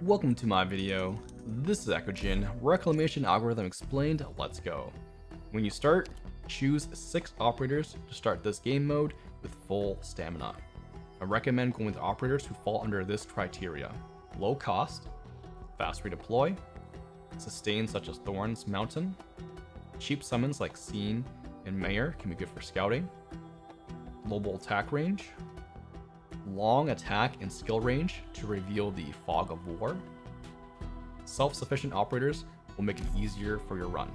Welcome to my video. This is Ekojin, Reclamation Algorithm Explained, let's go. When you start, choose 6 operators to start this game mode with full stamina. I recommend going with operators who fall under this criteria: low cost, fast redeploy, sustain such as Thorns Mountain, cheap summons like Scene and Mayor can be good for scouting, global attack range, long attack and skill range to reveal the Fog of War. Self-sufficient operators will make it easier for your run.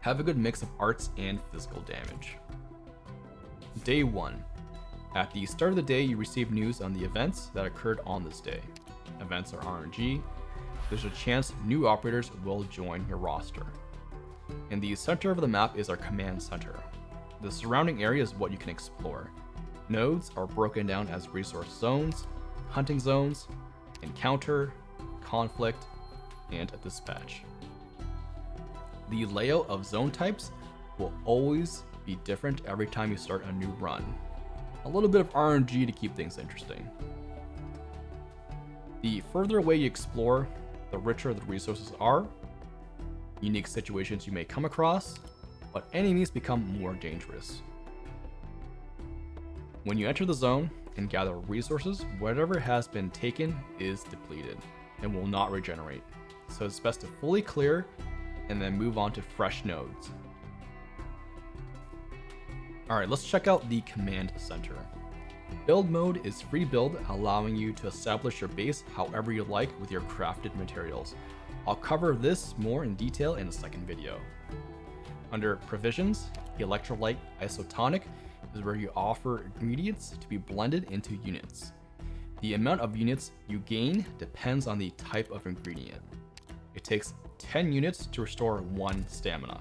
Have a good mix of arts and physical damage. Day 1. At the start of the day, you receive news on the events that occurred on this day. Events are RNG. There's a chance new operators will join your roster. In the center of the map is our command center. The surrounding area is what you can explore. Nodes are broken down as resource zones, hunting zones, encounter, conflict, and dispatch. The layout of zone types will always be different every time you start a new run. A little bit of RNG to keep things interesting. The further away you explore, the richer the resources are. Unique situations you may come across, but enemies become more dangerous. When you enter the zone and gather resources, whatever has been taken is depleted and will not regenerate, so it's best to fully clear and then move on to fresh nodes. Alright, let's check out the command center. Build mode is free build, allowing you to establish your base however you like with your crafted materials. I'll cover this more in detail in a second video. Under provisions, electrolyte isotonic is where you offer ingredients to be blended into units. The amount of units you gain depends on the type of ingredient. It takes 10 units to restore 1 stamina.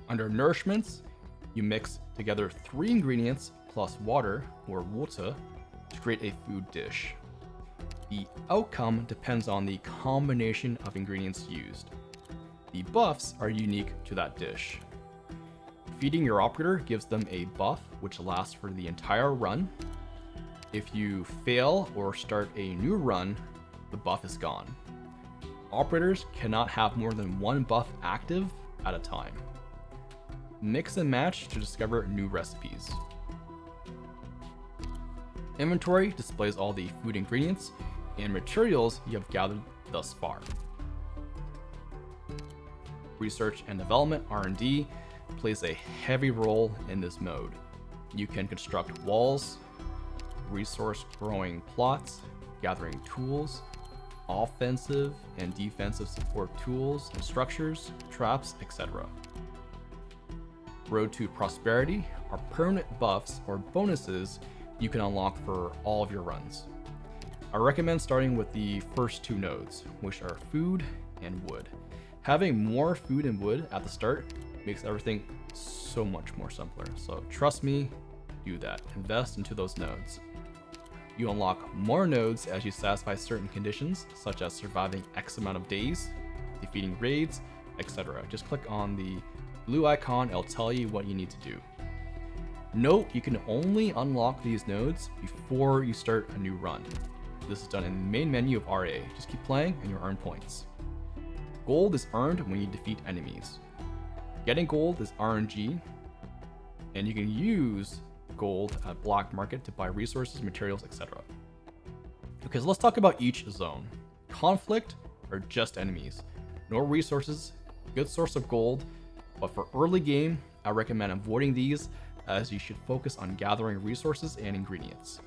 Under nourishments, you mix together 3 ingredients plus water, or water, to create a food dish. The outcome depends on the combination of ingredients used. The buffs are unique to that dish. Feeding your operator gives them a buff which lasts for the entire run. If you fail or start a new run, the buff is gone. Operators cannot have more than 1 buff active at a time. Mix and match to discover new recipes. Inventory displays all the food ingredients and materials you have gathered thus far. Research and development (R&D) plays a heavy role in this mode. You can construct walls, resource growing plots, gathering tools, offensive and defensive support tools and structures, traps, etc. Road to Prosperity are permanent buffs or bonuses you can unlock for all of your runs. I recommend starting with the first 2 nodes, which are food and wood. Having more food and wood at the start makes everything so much more simpler. So trust me, do that. Invest into those nodes. You unlock more nodes as you satisfy certain conditions, such as surviving X amount of days, defeating raids, etc. Just click on the blue icon, it'll tell you what you need to do. Note, you can only unlock these nodes before you start a new run. This is done in the main menu of RA. Just keep playing and you'll earn points. Gold is earned when you defeat enemies. Getting gold is RNG, and you can use gold at black market to buy resources, materials, etc. Okay, so let's talk about each zone. Conflict are just enemies. No resources, good source of gold, but for early game, I recommend avoiding these as you should focus on gathering resources and ingredients.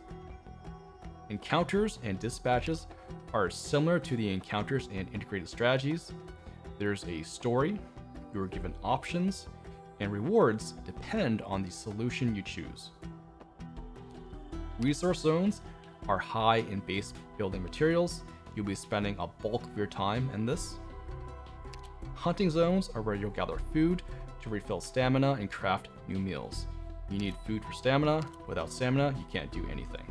Encounters and dispatches are similar to the encounters and integrated strategies. There's a story, you are given options, and rewards depend on the solution you choose. Resource zones are high in base building materials. You'll be spending a bulk of your time in this. Hunting zones are where you'll gather food to refill stamina and craft new meals. You need food for stamina. Without stamina, you can't do anything.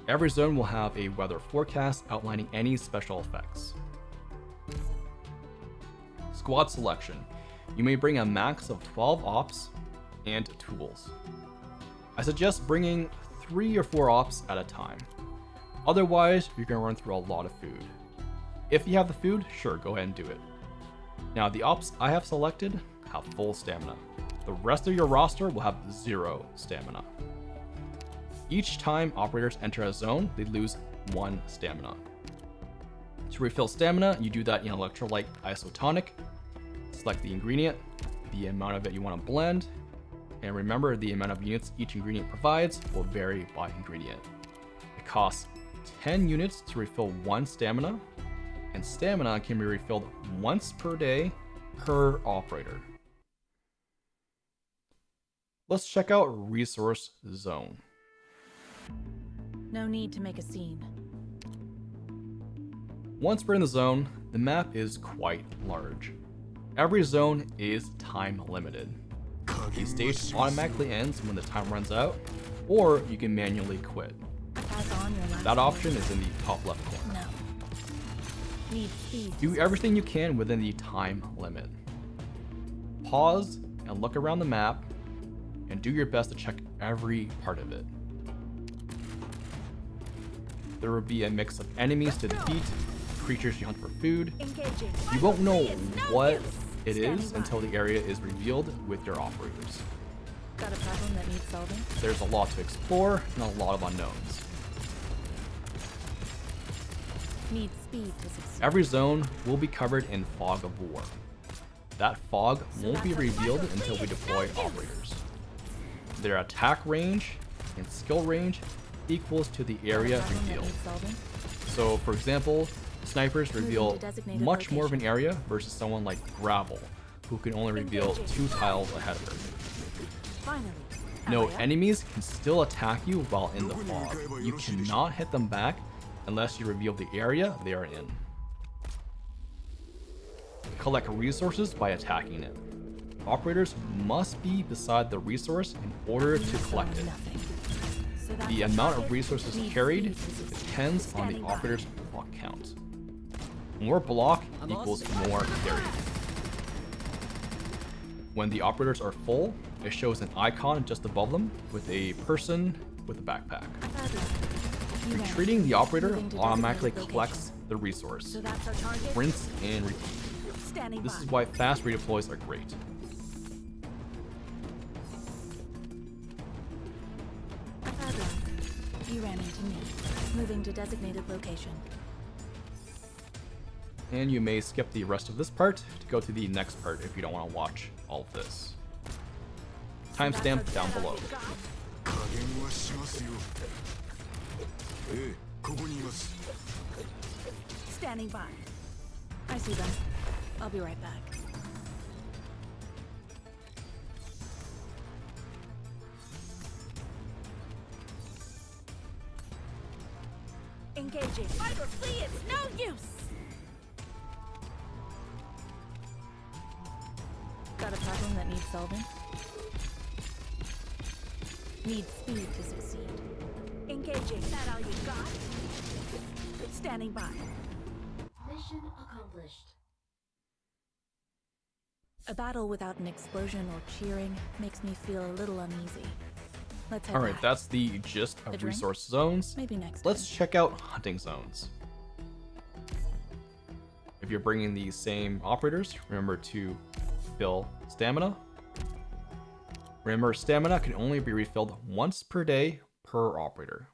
Every zone will have a weather forecast outlining any special effects. Squad selection. You may bring a max of 12 ops and tools. I suggest bringing 3 or 4 ops at a time. Otherwise, you're going to run through a lot of food. If you have the food, sure, go ahead and do it. Now, the ops I have selected have full stamina. The rest of your roster will have 0 stamina. Each time operators enter a zone, they lose 1 stamina. To refill stamina, you do that in electrolyte isotonic. Select the ingredient, the amount of it you want to blend, and remember the amount of units each ingredient provides will vary by ingredient. It costs 10 units to refill 1 stamina, and stamina can be refilled once per day per operator. Let's check out Resource Zone. No need to make a scene. Once we're in the zone, the map is quite large. Every zone is time limited. The stage automatically ends when the time runs out, or you can manually quit. That option is in the top left corner. No. Need speed. Do everything you can within the time limit. Pause and look around the map, and do your best to check every part of it. There will be a mix of enemies to defeat, creatures you hunt for food. You won't know what it is until the area is revealed with your operators. Got a problem that needs solving? There's a lot to explore and a lot of unknowns. Need speed to succeed. Every zone will be covered in fog of war. That fog won't be revealed until we deploy operators. Their attack range and skill range equals to the area revealed. So for example, snipers reveal much more of an area versus someone like Gravel, who can only reveal 2 tiles ahead of her. Note, enemies can still attack you while in the fog. You cannot hit them back unless you reveal the area they are in. Collect resources by attacking it. Operators must be beside the resource in order to collect it. The amount of resources carried depends on the operator's block count. More block equals more carried. When the operators are full, it shows an icon just above them with a person with a backpack. Retreating the operator automatically collects the resource. Rinse and repeat. This is why fast redeploys are great. You ran into me. Moving to designated location. And you may skip the rest of this part to go to the next part if you don't want to watch all of this. Timestamp down below. Standing by. I see them. I'll be right back. Engaging. Fight or flee, it's no use! Got a problem that needs solving? Need speed to succeed. Engaging. That all you got? Standing by. Mission accomplished. A battle without an explosion or cheering makes me feel a little uneasy. Let's head Alright, back. that's the gist of resource zones. Maybe next Let's check out hunting zones. If you're bringing the same operators, remember to fill stamina. Remember, stamina can only be refilled once per day per operator.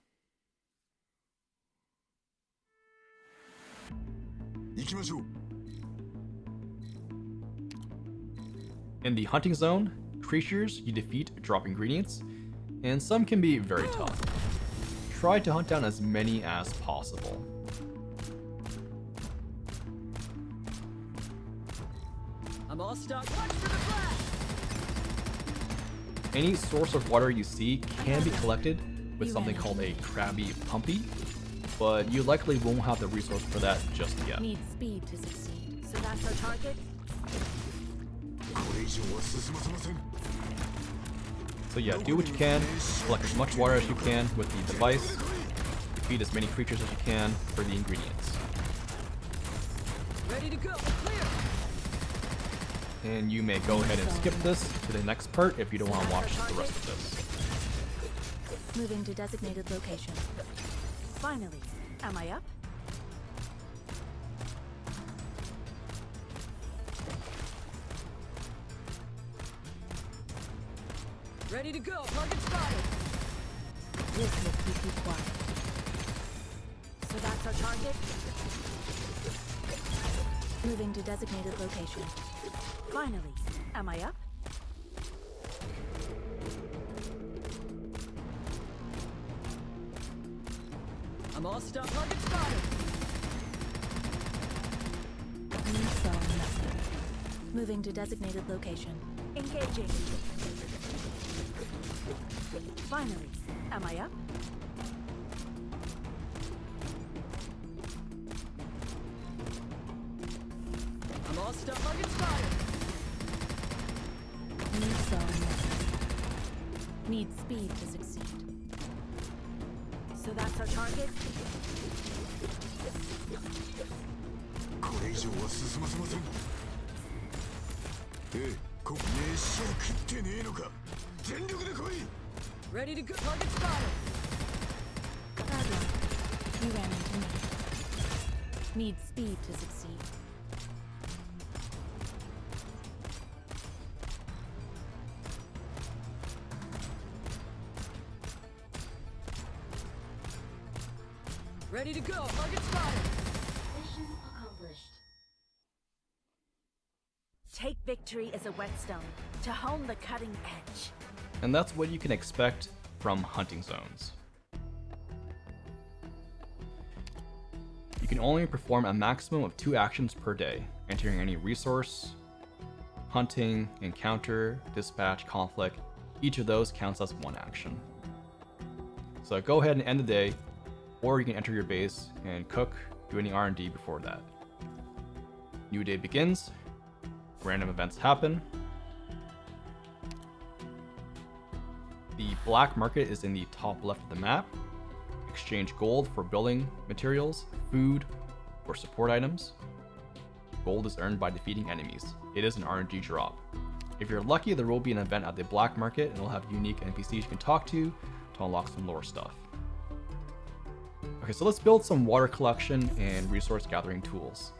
In the hunting zone, creatures you defeat drop ingredients, and some can be very tough. Try to hunt down as many as possible. I'm all stocked. Watch for the flash. Any source of water you see can be collected with something called a Krabby Pumpy, but you likely won't have the resource for that just yet. Need speed to succeed. So that's our target? So yeah, do what you can, collect as much water as you can with the device, feed as many creatures as you can for the ingredients. Ready to go. Clear. And you may go ahead and skip this to the next part if you don't want to watch the rest of this. Moving to designated location. Finally, am I up? Ready to go. Target spotted. This will keep you quiet. So that's our target. Moving to designated location. Finally, am I up? I'm all stuck. Target spotted. You saw nothing. Moving to designated location. Engaging. Finally, am I up? I'm all stuck. Target spotted. You saw nothing. Need speed to succeed. So that's our target. これ以上は進ませません。飯を食ってねえのか。全力で来い。 Ready to go. Target spotted. Bad luck. You ran into me. Need speed to succeed. Ready to go. Target spotted. Mission accomplished. Take victory as a whetstone to hone the cutting edge. And that's what you can expect from hunting zones. You can only perform a maximum of 2 actions per day, entering any resource, hunting, encounter, dispatch, conflict. Each of those counts as 1 action. So go ahead and end the day, or you can enter your base and cook, do any R&D before that. New day begins, random events happen. The black market is in the top left of the map. Exchange gold for building materials, food, or support items. Gold is earned by defeating enemies. It is an RNG drop. If you're lucky, there will be an event at the black market and it'll have unique NPCs you can talk to unlock some lore stuff. Okay, so let's build some water collection and resource gathering tools.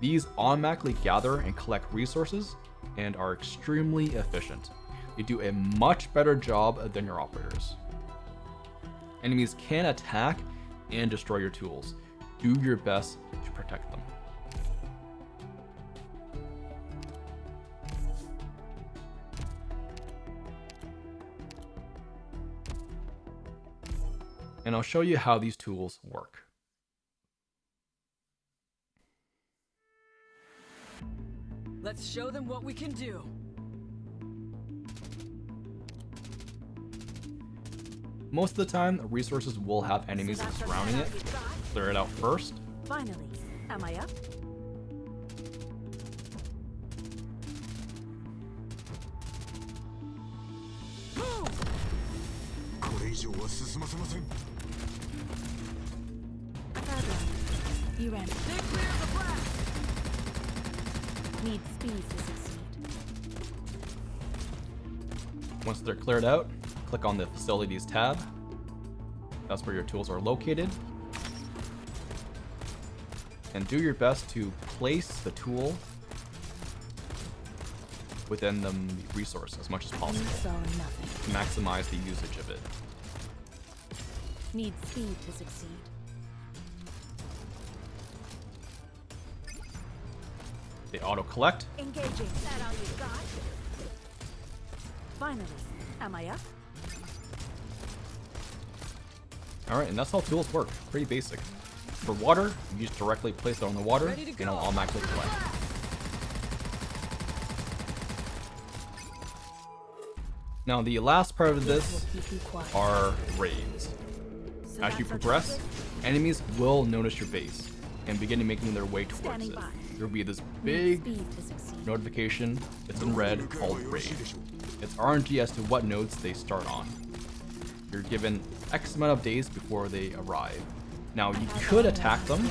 These automatically gather and collect resources and are extremely efficient. They do a much better job than your operators. Enemies can attack and destroy your tools. Do your best to protect them. And I'll show you how these tools work. Let's show them what we can do. Most of the time, resources will have enemies surrounding it. Clear it out first. Finally, am I up? Boom! これ以上は進ませません。 Bad luck. You ran. They clear the blast! Need speed to succeed. Once they're cleared out, click on the Facilities tab. That's where your tools are located. And do your best to place the tool within the resource as much as You possible saw nothing. to maximize the usage of it. Need speed to succeed. They auto-collect. Engaging. That all you got? Finally, am I up? Alright, and that's how tools work. Pretty basic. For water, you just directly place it on the water Ready to and go. it'll automatically collect. Now the last part of this Will keep you quiet. are raids. So As you that's our progress, target? enemies will notice your base and begin making their way towards Standing it. by. There will be this Need big speed to succeed. notification, it's in red, called raid. It's RNG as to what nodes they start on. You're given X amount of days before they arrive. Now you could attack them,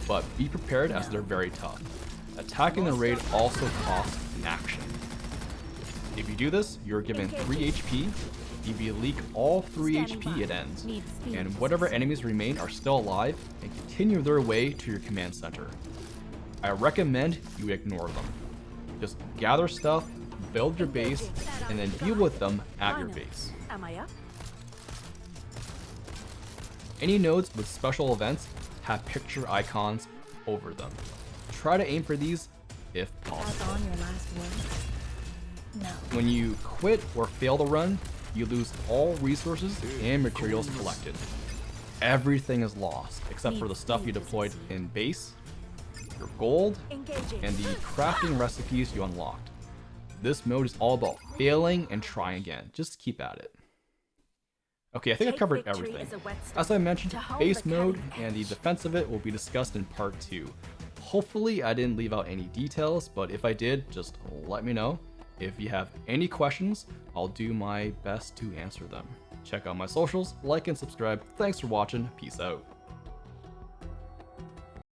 but be prepared as they're very tough. Attacking the raid also costs an action. If you do this, you're given 3 HP If you leak all 3 Standing HP, by. it ends, Need speed and to whatever succeed. enemies remain are still alive and continue their way to your command center. I recommend you ignore them. Just gather stuff, build your base, and then deal with them at your Finally. base. Am I up? Any nodes with special events have picture icons over them. Try to aim for these if Pass possible. on your last words? No. When you quit or fail the run, you lose all resources and materials collected. Everything is lost except for the stuff you deployed in base, your gold, Engaging. and the crafting recipes you unlocked. This mode is all about failing and trying again. Just keep at it. Okay, I think I Take covered victory everything. as a whetstone As I mentioned, to hone base the mode cutting and the edge. defense of it will be discussed in part 2. Hopefully I didn't leave out any details, but if I did, just let me know. If you have any questions, I'll do my best to answer them. Check out my socials, like and subscribe. Thanks for watching, peace out.